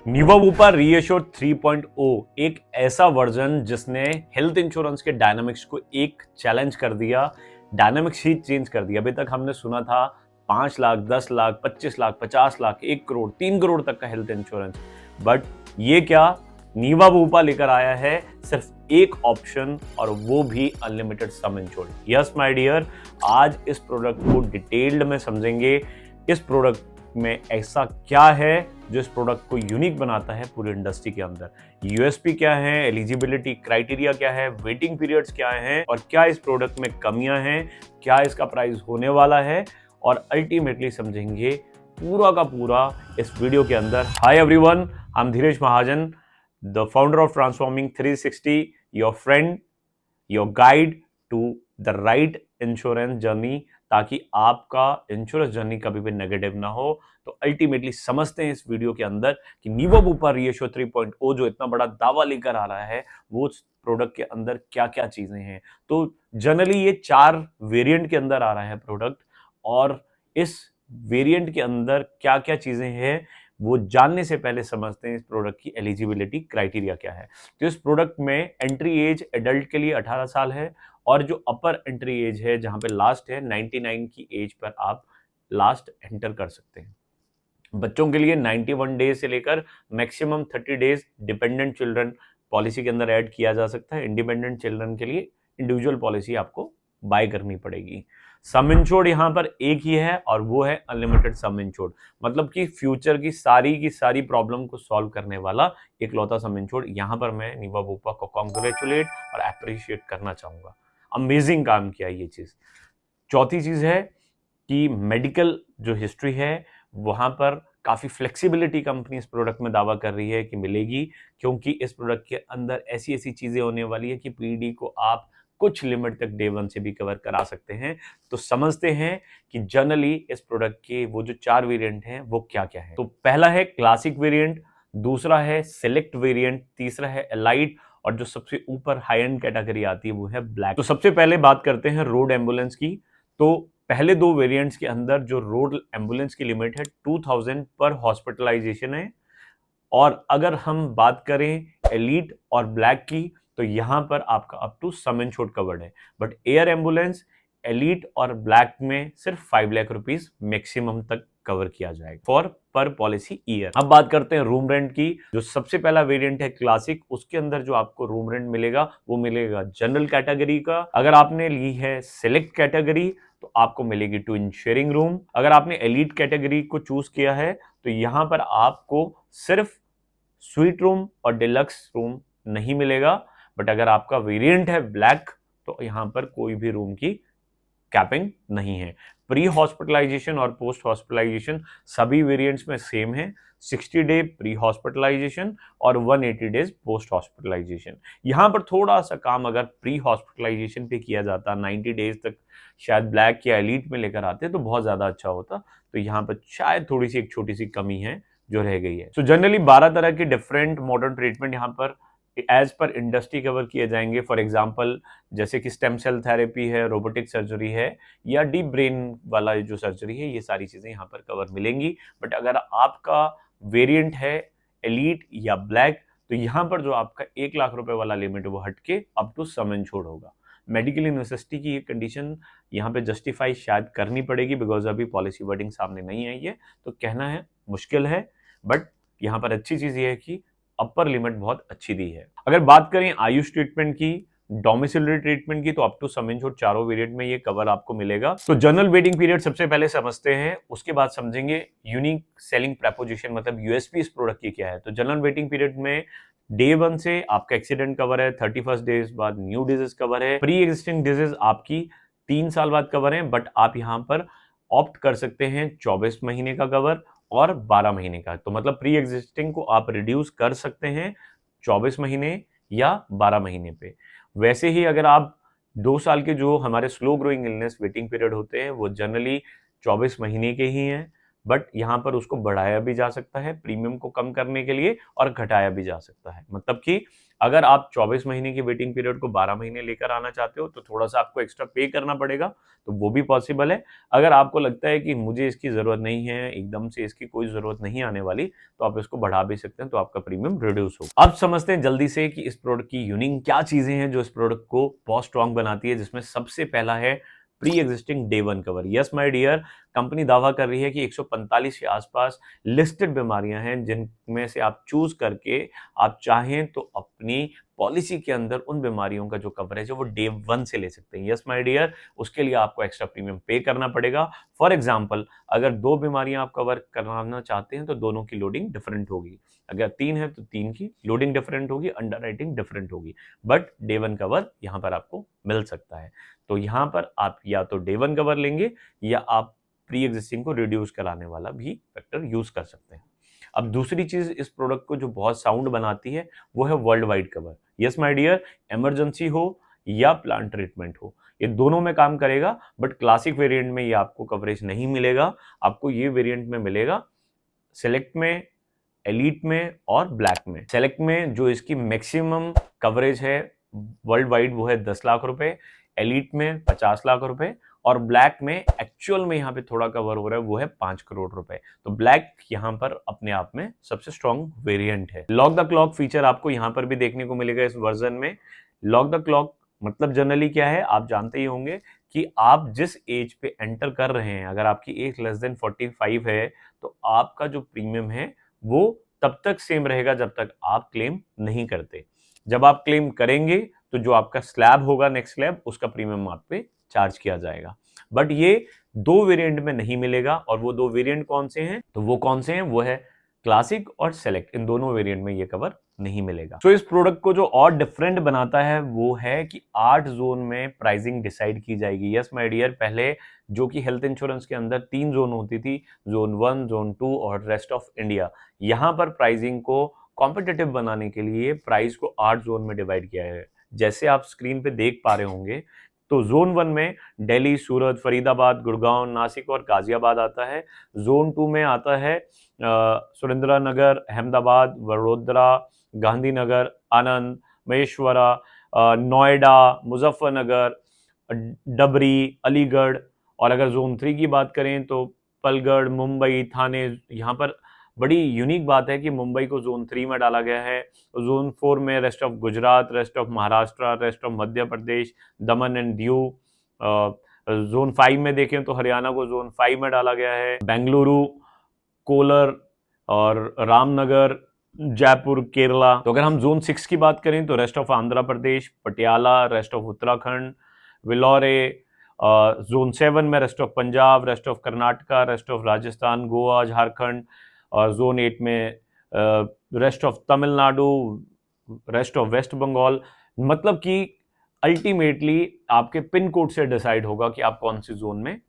निवा reassure 3.0 एक ऐसा version जिसने हेल्थ इंश्योरेंस के डायनामिक्स को एक चैलेंज कर दिया, डायनामिक्स ही चेंज कर दिया। अभी तक हमने सुना था 5 लाख, 10 लाख, 25 लाख, 50 लाख, 1 करोड़, 3 करोड़ तक का हेल्थ इंश्योरेंस, बट ये क्या निवा लेकर आया है सिर्फ एक ऑप्शन और वो भी unlimited sum insured. Yes my dear, आज इस प्रोडक्ट को डिटेल्ड में समझेंगे। इस प्रोडक्ट में ऐसा क्या है जो इस प्रोडक्ट को यूनिक बनाता है पूरी इंडस्ट्री के अंदर। यूएसपी क्या है, एलिजिबिलिटी क्राइटेरिया क्या है, वेटिंग पीरियड्स क्या हैं और क्या इस प्रोडक्ट में कमियां हैं, क्या इसका प्राइस होने वाला है और अल्टीमेटली समझेंगे पूरा का पूरा इस वीडियो के अंदर। Hi everyone, I am Dhiresh Mahajan, the founder of transforming 360, your friend, your guide to the right insurance journey, ताकि आपका इंश्योरेंस जर्नी कभी भी नेगेटिव ना हो। तो अल्टीमेटली समझते हैं इस वीडियो के अंदर कि निवा रीएश्योर 3.0 जो इतना बड़ा दावा लेकर आ रहा है वो प्रोडक्ट के अंदर क्या क्या चीजें हैं। तो जनरली ये 4 वेरिएंट के अंदर आ रहा है प्रोडक्ट, और इस वेरिएंट के अंदर क्या क्या चीजें हैं वो जानने से पहले समझते हैं इस प्रोडक्ट की एलिजिबिलिटी क्राइटेरिया क्या है। तो इस प्रोडक्ट में एंट्री एज एडल्ट के लिए 18 साल है और जो अपर एंट्री एज है जहां पे लास्ट है 99 की एज पर आप लास्ट एंटर कर सकते हैं। बच्चों के लिए 91 डेज से लेकर maximum 30 days dependent children policy के अंदर ऐड किया जा सकता है। इंडिपेंडेंट चिल्ड्रन के लिए इंडिविजुअल पॉलिसी आपको बाय करनी पड़ेगी। सम इंश्योर्ड यहाँ पर एक ही है और वो है अनलिमिटेड सम इंश्योर्ड, मतलब कि फ्यूचर की सारी प्रॉब्लम को सॉल्व करने वाला इकलौता सम इंश्योर्ड। यहाँ पर मैं निवा को कॉन्ग्रेचुलेट और अप्रिशिएट करना चाहूंगा। अमेजिंग काम किया ये चीज। चौथी चीज है कि मेडिकल जो हिस्ट्री है वहां पर काफी फ्लेक्सिबिलिटी कंपनी इस प्रोडक्ट में दावा कर रही है कि मिलेगी, क्योंकि इस प्रोडक्ट के अंदर ऐसी ऐसी चीजें होने वाली है कि पीडी को आप कुछ लिमिट तक डे 1 से भी कवर करा सकते हैं। तो समझते हैं कि जनरली इस प्रोडक्ट के वो जो 4 वेरिएंट हैं वो क्या क्या है। तो पहला है क्लासिक वेरिएंट, दूसरा है सिलेक्ट वेरिएंट, तीसरा है एलाइट और जो सबसे ऊपर हाई एंड कैटेगरी आती है वो है ब्लैक। तो सबसे पहले बात करते हैं रोड एम्बुलेंस की। तो पहले 2 वेरिएंट्स के अंदर जो रोड एम्बुलेंस की लिमिट है 2000 पर हॉस्पिटलाइजेशन है, और अगर हम बात करें एलीट और ब्लैक की तो यहां पर आपका up to sum insured covered है। बट एयर एम्बुलेंस एलीट और ब्लैक में सिर्फ 5 लाख रुपीस मैक्सिमम तक कवर किया जाएगा फॉर पर पॉलिसी ईयर। अब बात करते हैं रूम रेंट की। जो सबसे पहला वेरिएंट है क्लासिक, उसके अंदर जो आपको रूम रेंट मिलेगा वो मिलेगा जनरल कैटेगरी का। अगर आपने ली है सिलेक्ट कैटेगरी तो आपको मिलेगी ट्विन शेयरिंग रूम। अगर आपने एलीट कैटेगरी को चूज किया है तो यहां पर आपको सिर्फ स्वीट रूम और डिलक्स रूम नहीं मिलेगा। बट अगर आपका वेरिएंट है ब्लैक तो यहां पर कोई भी रूम की कैपिंग नहीं है। प्री हॉस्पिटलाइजेशन और पोस्ट हॉस्पिटलाइजेशन सभी वेरिएंट्स में सेम है, 60 डे प्री हॉस्पिटलाइजेशन और 180 डेज पोस्ट हॉस्पिटलाइजेशन। यहां पर थोड़ा सा काम अगर प्री हॉस्पिटलाइजेशन पे किया जाता, 90 डेज तक शायद ब्लैक या एलीट में लेकर आते तो बहुत ज्यादा अच्छा होता। तो यहाँ पर शायद थोड़ी सी एक छोटी सी कमी है जो रह गई है। तो जनरली 12 तरह के डिफरेंट मॉडर्न ट्रीटमेंट यहाँ पर एज पर इंडस्ट्री कवर किए जाएंगे। फॉर एग्जांपल जैसे कि स्टेम सेल थेरेपी है, रोबोटिक सर्जरी है या डीप ब्रेन वाला जो सर्जरी है, ये सारी चीजें यहाँ पर कवर मिलेंगी। बट अगर आपका वेरिएंट है एलीट या ब्लैक तो यहाँ पर जो आपका 1 लाख रुपए वाला लिमिट वो हटके अप टू सम इंश्योर्ड होगा। मेडिकल यूनिवर्सिटी की ये कंडीशन यहाँ पे जस्टिफाई शायद करनी पड़ेगी बिकॉज अभी पॉलिसी वर्डिंग सामने नहीं आई है, तो कहना है मुश्किल है। बट यहाँ पर अच्छी चीज ये है कि अपर लिमिट बहुत अच्छी दी है। अगर बात करें आयुष ट्रीटमेंट की, डोमिसिलरी ट्रीटमेंट की, तो अप टू सम इंश्योर्ड चारों वेरिएंट में ये कवर आपको मिलेगा। तो जनरल वेटिंग पीरियड सबसे पहले समझते हैं, उसके बाद समझेंगे यूनिक सेलिंग प्रपोजिशन मतलब यूएसपी इस प्रोडक्ट की क्या है। तो जनरल वेटिंग पीरियड में डे 1 से आपका एक्सीडेंट कवर है, 31 डेज बाद न्यू डिजीज कवर है, प्री एग्जिस्टिंग डिजीज आपकी 3 साल बाद कवर है। बट आप यहाँ पर ऑप्ट कर सकते हैं 24 महीने का कवर और 12 महीने का। तो मतलब प्री एग्जिस्टिंग को आप रिड्यूस कर सकते हैं 24 महीने या 12 महीने पे। वैसे ही अगर आप 2 साल के जो हमारे slow growing illness waiting period होते हैं वो जनरली 24 महीने के ही हैं, बट यहाँ पर उसको बढ़ाया भी जा सकता है प्रीमियम को कम करने के लिए और घटाया भी जा सकता है। मतलब कि अगर आप 24 महीने की वेटिंग पीरियड को 12 महीने लेकर आना चाहते हो तो थोड़ा सा आपको एक्स्ट्रा पे करना पड़ेगा, तो वो भी पॉसिबल है। अगर आपको लगता है कि मुझे इसकी ज़रूरत नहीं है, एकदम से इसकी कोई ज़रूरत नहीं आने वाली, तो आप इसको बढ़ा भी सकते हैं, तो आपका प्रीमियम रिड्यूस होगा। अब समझते हैं जल्दी से कि इस प्रोडक्ट की यूनिक क्या चीज़ें हैं जो इस प्रोडक्ट को बहुत स्ट्रॉन्ग बनाती है, जिसमें सबसे पहला है pre existing day one cover. Yes my dear, company दावा कर रही है कि 145 के आसपास लिस्टेड बीमारियां हैं जिनमें से आप चूज करके आप चाहें तो अपनी पॉलिसी के अंदर उन बीमारियों का जो कवरेज है वो डे वन से ले सकते हैं। यस माय डियर, उसके लिए आपको एक्स्ट्रा प्रीमियम पे करना पड़ेगा। फॉर एग्जाम्पल, अगर 2 बीमारियां आप कवर कराना चाहते हैं तो दोनों की लोडिंग डिफरेंट होगी। अगर 3 है तो 3 की लोडिंग डिफरेंट होगी, अंडरराइटिंग डिफरेंट होगी, बट डे वन कवर यहां पर आपको मिल सकता है। तो यहां पर आप या तो डे वन कवर लेंगे या आप प्री एग्जिस्टिंग को रिड्यूस कराने वाला भी फैक्टर यूज कर सकते हैं। अब दूसरी चीज इस प्रोडक्ट को जो बहुत साउंड बनाती है वो है world wide cover. Yes my dear, emergency हो या प्लांट ट्रीटमेंट हो, ये दोनों में काम करेगा, बट क्लासिक वेरिएंट में ये आपको कवरेज नहीं मिलेगा। आपको ये वेरिएंट में मिलेगा सेलेक्ट में, एलीट में और ब्लैक में। सेलेक्ट में जो इसकी मैक्सिमम कवरेज है वर्ल्ड वाइड वो है 10 लाख रुपए, एलीट में 50 लाख रुपए और ब्लैक में एक्चुअल में यहाँ पे थोड़ा कवर हो रहा है वो है 5 करोड़ रुपए। तो ब्लैक यहाँ पर अपने आप में सबसे स्ट्रॉन्ग वेरिएंट है। लॉक द क्लॉक फीचर आपको यहाँ पर भी देखने को मिलेगा इस वर्जन में। लॉक द क्लॉक मतलब जनरली क्या है, आप जानते ही होंगे कि आप जिस एज पे एंटर कर रहे हैं, अगर आपकी एज लेस देन 45 है तो आपका जो प्रीमियम है वो तब तक सेम रहेगा जब तक आप क्लेम नहीं करते। जब आप क्लेम करेंगे तो जो आपका स्लैब होगा, नेक्स्ट स्लैब, उसका प्रीमियम आप पे चार्ज किया जाएगा। बट ये 2 वेरिएंट में नहीं मिलेगा, और वो 2 वेरिएंट कौन से हैं, तो वो कौन से हैं, वो है क्लासिक और सेलेक्ट। इन दोनों वेरिएंट में ये कवर नहीं मिलेगा। तो इस प्रोडक्ट को जो और डिफरेंट बनाता है वो है कि 8 जोन में प्राइसिंग डिसाइड की जाएगी। यस माय डियर, पहले जो कि हेल्थ इंश्योरेंस के अंदर 3 जोन होती थी, जोन 1, जोन 2 और रेस्ट ऑफ इंडिया। यहां पर प्राइसिंग को कॉम्पिटिटिव बनाने के लिए प्राइस को 8 जोन में डिवाइड किया है। जैसे आप स्क्रीन पे देख पा रहे होंगे, तो जोन 1 में दिल्ली, सूरत, फरीदाबाद, गुड़गांव, नासिक और गाजियाबाद आता है। जोन 2 में आता है सुरेंद्रनगर, अहमदाबाद, वडोदरा, गांधीनगर, आनंद, महेश्वरा, नोएडा, मुजफ्फरनगर, डबरी, अलीगढ़। और अगर जोन 3 की बात करें तो पलगढ़, मुंबई, थाने। यहाँ पर बड़ी यूनिक बात है कि मुंबई को जोन 3 में डाला गया है। जोन 4 में rest of Gujarat, rest of Maharashtra, rest of Madhya Pradesh, Daman and Diu. Zone 5 में देखें तो हरियाणा को जोन 5 में डाला गया है। बेंगलुरु, कोलर और रामनगर, जयपुर, केरला। तो अगर हम जोन 6 की बात करें तो rest of Andhra Pradesh, Patiala, rest of Uttarakhand, Vellore. Zone 7 में rest of Punjab, rest of Karnataka, rest of Rajasthan, Goa, Jharkhand. और जोन 8 में rest of Tamil Nadu, rest of west Bengal. मतलब कि अल्टीमेटली आपके पिन कोड से डिसाइड होगा कि आप कौन सी जोन में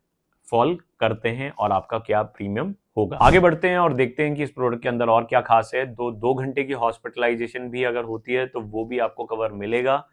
फॉल करते हैं और आपका क्या प्रीमियम होगा। आगे बढ़ते हैं और देखते हैं कि इस प्रोडक्ट के अंदर और क्या खास है। 2 घंटे की हॉस्पिटलाइजेशन भी अगर होती है तो वो भी आपको कवर मिलेगा।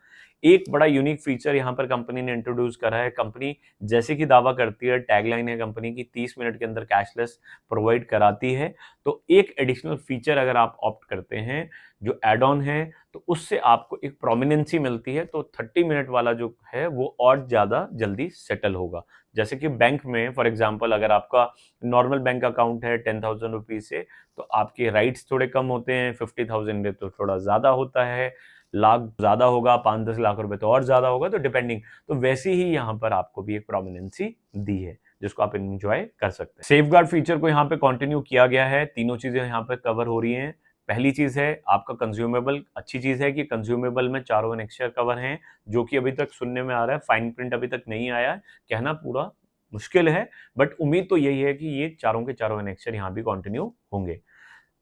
एक बड़ा यूनिक फीचर यहाँ पर कंपनी ने इंट्रोड्यूस करा है। कंपनी जैसे कि दावा करती है, टैगलाइन है कंपनी की, 30 मिनट के अंदर कैशलेस प्रोवाइड कराती है। तो एक एडिशनल फीचर अगर आप ऑप्ट करते हैं जो एड ऑन है, तो उससे आपको एक प्रोमिनेंसी मिलती है। तो 30 मिनट वाला जो है वो और ज़्यादा जल्दी सेटल होगा। जैसे कि बैंक में फॉर एग्जांपल अगर आपका नॉर्मल बैंक अकाउंट है 10,000 रुपीज से, तो आपके राइट्स थोड़े कम होते हैं, 50,000 तो थोड़ा ज़्यादा होता है, लाख ज़्यादा होगा, 5-10 लाख रुपए तो और ज़्यादा होगा, तो डिपेंडिंग। तो वैसे ही यहाँ पर आपको भी एक प्रोमिनेंसी दी है जिसको आप एंजॉय कर सकते हैं। सेफगार्ड फीचर को यहाँ पे कंटिन्यू किया गया है। तीनों चीज़ें यहाँ पे कवर हो रही हैं। पहली चीज़ है आपका कंज्यूमेबल। अच्छी चीज़ है कि कंज्यूमेबल में चारों एनेक्सचर कवर हैं, जो कि अभी तक सुनने में आ रहा है। फाइन प्रिंट अभी तक नहीं आया है, कहना पूरा मुश्किल है, बट उम्मीद तो यही है कि ये चारों के चारों एनेक्सचर यहाँ भी कंटिन्यू होंगे।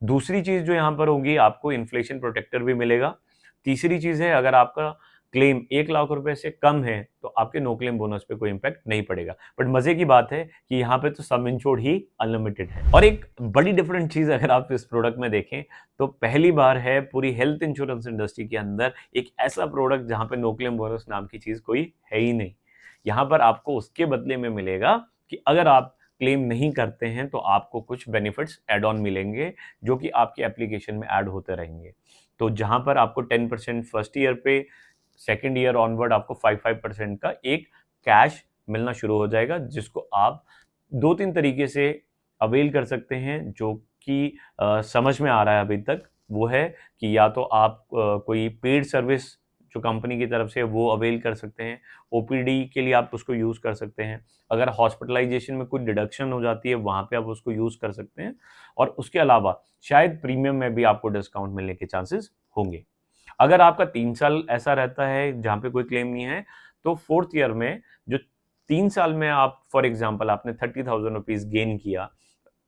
दूसरी चीज़ जो यहाँ पर होगी, आपको इन्फ्लेशन प्रोटेक्टर भी मिलेगा। तीसरी चीज़ है, अगर आपका क्लेम 1 लाख रुपए से कम है तो आपके नो क्लेम बोनस पे कोई इंपैक्ट नहीं पड़ेगा। बट मजे की बात है कि यहाँ पे तो सम इंश्योर्ड ही अनलिमिटेड है। और एक बड़ी डिफरेंट चीज़ अगर आप इस प्रोडक्ट में देखें तो पहली बार है पूरी हेल्थ इंश्योरेंस इंडस्ट्री के अंदर एक ऐसा प्रोडक्ट जहाँ पे नो क्लेम बोनस नाम की चीज़ कोई है ही नहीं। यहाँ पर आपको उसके बदले में मिलेगा कि अगर आप क्लेम नहीं करते हैं तो आपको कुछ बेनिफिट्स एड ऑन मिलेंगे जो कि आपकी एप्लीकेशन में ऐड होते रहेंगे। तो जहां पर आपको 10% फर्स्ट ईयर पे, सेकेंड ईयर ऑनवर्ड आपको 5% का एक कैश मिलना शुरू हो जाएगा, जिसको आप 2-3 तरीके से अवेल कर सकते हैं। जो कि समझ में आ रहा है अभी तक वो है कि या तो आप कोई पेड सर्विस जो कंपनी की तरफ से है वो अवेल कर सकते हैं, ओपीडी के लिए आप उसको यूज़ कर सकते हैं, अगर हॉस्पिटलाइजेशन में कुछ डिडक्शन हो जाती है वहाँ पे आप उसको यूज़ कर सकते हैं, और उसके अलावा शायद प्रीमियम में भी आपको डिस्काउंट मिलने के चांसेस होंगे। अगर आपका 3 साल ऐसा रहता है जहाँ पे कोई क्लेम नहीं है, तो फोर्थ ईयर में जो 3 साल में आप फॉर एग्जाम्पल आपने 30,000 रुपीज गेन किया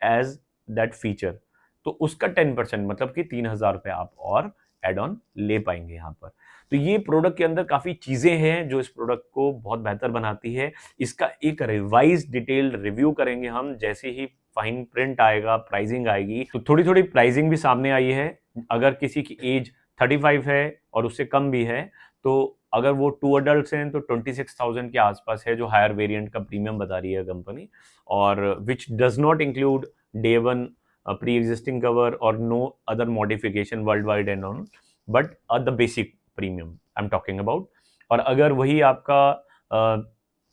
एज दैट फीचर, तो उसका 10% मतलब कि 3,000 रुपये आप और एड ऑन ले पाएंगे यहाँ पर। तो ये प्रोडक्ट के अंदर काफ़ी चीज़ें हैं जो इस प्रोडक्ट को बहुत बेहतर बनाती है। इसका एक रिवाइज डिटेल्ड रिव्यू करेंगे हम, जैसे ही फाइन प्रिंट आएगा, प्राइसिंग आएगी, तो थोड़ी थोड़ी प्राइसिंग भी सामने आई है। अगर किसी की एज 35 है और उससे कम भी है, तो अगर वो 2 अडल्ट हैं तो 26,000 के आसपास है जो हायर वेरिएंट का प्रीमियम बता रही है कंपनी, और which does not include day one pre existing cover और no other modification world wide and on, but the basic premium I am talking about. और अगर वही आपका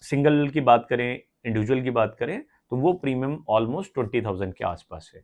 सिंगल की बात करें, इंडिविजुअल की बात करें, तो वो प्रीमियम ऑलमोस्ट 20,000 के आसपास है।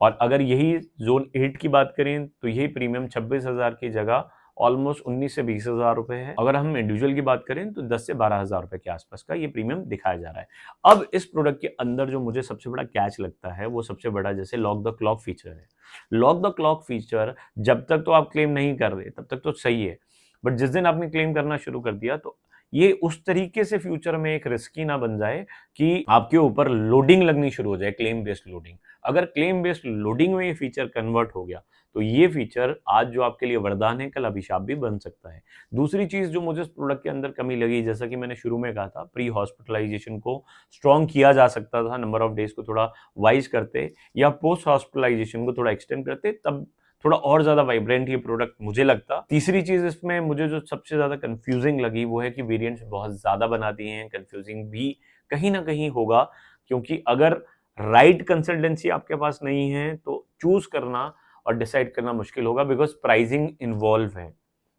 और अगर यही जोन 8 की बात करें तो यही प्रीमियम 26,000 की जगह ऑलमोस्ट 19 से 20,000 रुपए है। अगर हम इंडिविजुअल की बात करें तो 10 से 12,000 रुपए के आसपास का ये प्रीमियम दिखाया जा रहा है। अब इस प्रोडक्ट के अंदर जो मुझे सबसे बड़ा कैच लगता है वो सबसे बड़ा जैसे लॉक द क्लॉक फीचर है। लॉक द क्लॉक फीचर जब तक तो आप क्लेम नहीं कर रहे तब तक तो सही है, बट जिस दिन आपने क्लेम करना शुरू कर दिया तो ये उस तरीके से फ्यूचर में एक रिस्की ना बन जाए कि आपके ऊपर लोडिंग लगनी शुरू हो जाए, क्लेम बेस्ड लोडिंग। अगर क्लेम बेस्ड लोडिंग में ये फीचर कन्वर्ट हो गया तो ये फीचर आज जो आपके लिए वरदान है कल अभिशाप भी बन सकता है। दूसरी चीज जो मुझे इस प्रोडक्ट के अंदर कमी लगी, जैसा कि मैंने शुरू में कहा था, प्री हॉस्पिटलाइजेशन को स्ट्रॉन्ग किया जा सकता था, नंबर ऑफ डेज को थोड़ा वाइज करते या पोस्ट हॉस्पिटलाइजेशन को थोड़ा एक्सटेंड करते, तब थोड़ा और ज्यादा वाइब्रेंट ये प्रोडक्ट मुझे लगता। तीसरी चीज इसमें मुझे जो सबसे ज्यादा कंफ्यूजिंग लगी वो है कि वेरिएंट्स बहुत ज्यादा बना दिए हैं। कंफ्यूजिंग भी कहीं ना कहीं होगा, क्योंकि अगर राइट कंसल्टेंसी आपके पास नहीं है तो चूज करना और डिसाइड करना मुश्किल होगा, बिकॉज प्राइसिंग इन्वॉल्व है।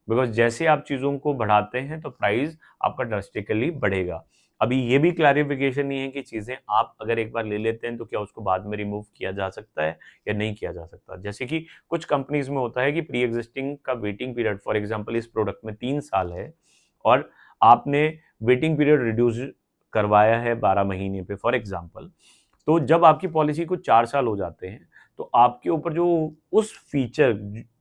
बिकॉज जैसे आप चीजों को बढ़ाते हैं तो प्राइस आपका ड्रास्टिकली बढ़ेगा। अभी ये भी क्लैरिफिकेशन नहीं है कि चीजें आप अगर एक बार ले लेते हैं तो क्या उसको बाद में रिमूव किया जा सकता है या नहीं किया जा सकता। जैसे कि कुछ कंपनीज में होता है कि प्री एग्जिस्टिंग का वेटिंग पीरियड फॉर एग्जांपल इस प्रोडक्ट में 3 साल है और आपने वेटिंग पीरियड रिड्यूस करवाया है 12 महीने पे फॉर एग्जांपल, तो जब आपकी पॉलिसी को 4 साल हो जाते हैं तो आपके ऊपर जो उस फीचर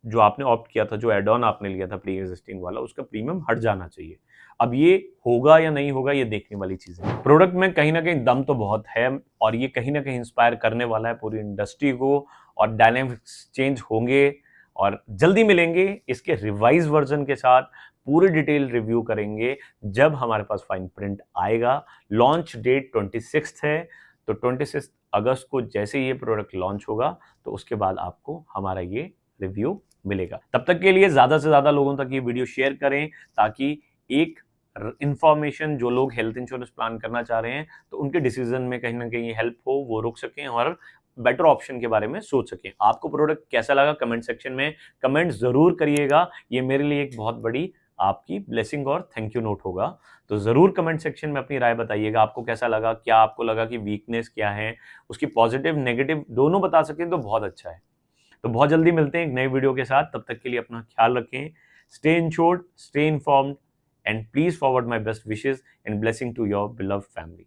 जो आपने ऑप्ट किया था, जो एड ऑन आपने लिया था प्री एग्जिस्टिंग वाला, उसका प्रीमियम हट जाना चाहिए। अब ये होगा या नहीं होगा ये देखने वाली चीज है। प्रोडक्ट में कहीं ना कहीं दम तो बहुत है और ये कहीं ना कहीं इंस्पायर करने वाला है पूरी इंडस्ट्री को, और डायनामिक्स चेंज होंगे और जल्दी मिलेंगे इसके रिवाइज वर्जन के साथ। पूरे डिटेल रिव्यू करेंगे जब हमारे पास फाइन प्रिंट आएगा। लॉन्च डेट 26 है, तो 26 अगस्त को जैसे ये प्रोडक्ट लॉन्च होगा तो उसके बाद आपको हमारा ये रिव्यू मिलेगा। तब तक के लिए ज्यादा से ज्यादा लोगों तक ये वीडियो शेयर करें ताकि एक इंफॉर्मेशन जो लोग हेल्थ इंश्योरेंस प्लान करना चाह रहे हैं तो उनके डिसीजन में कहीं ना कहीं हेल्प हो, वो रुक सकें और बेटर ऑप्शन के बारे में सोच सकें। आपको प्रोडक्ट कैसा लगा कमेंट सेक्शन में कमेंट जरूर करिएगा। ये मेरे लिए एक बहुत बड़ी आपकी ब्लेसिंग और थैंक यू नोट होगा। तो जरूर कमेंट सेक्शन में अपनी राय बताइएगा, आपको कैसा लगा, क्या आपको लगा कि वीकनेस क्या है, उसकी पॉजिटिव नेगेटिव दोनों बता सकें तो बहुत अच्छा है। तो बहुत जल्दी मिलते हैं एक नए वीडियो के साथ, तब तक के लिए अपना ख्याल रखें। Stay insured, stay informed, and please forward my best wishes and blessing to your beloved family.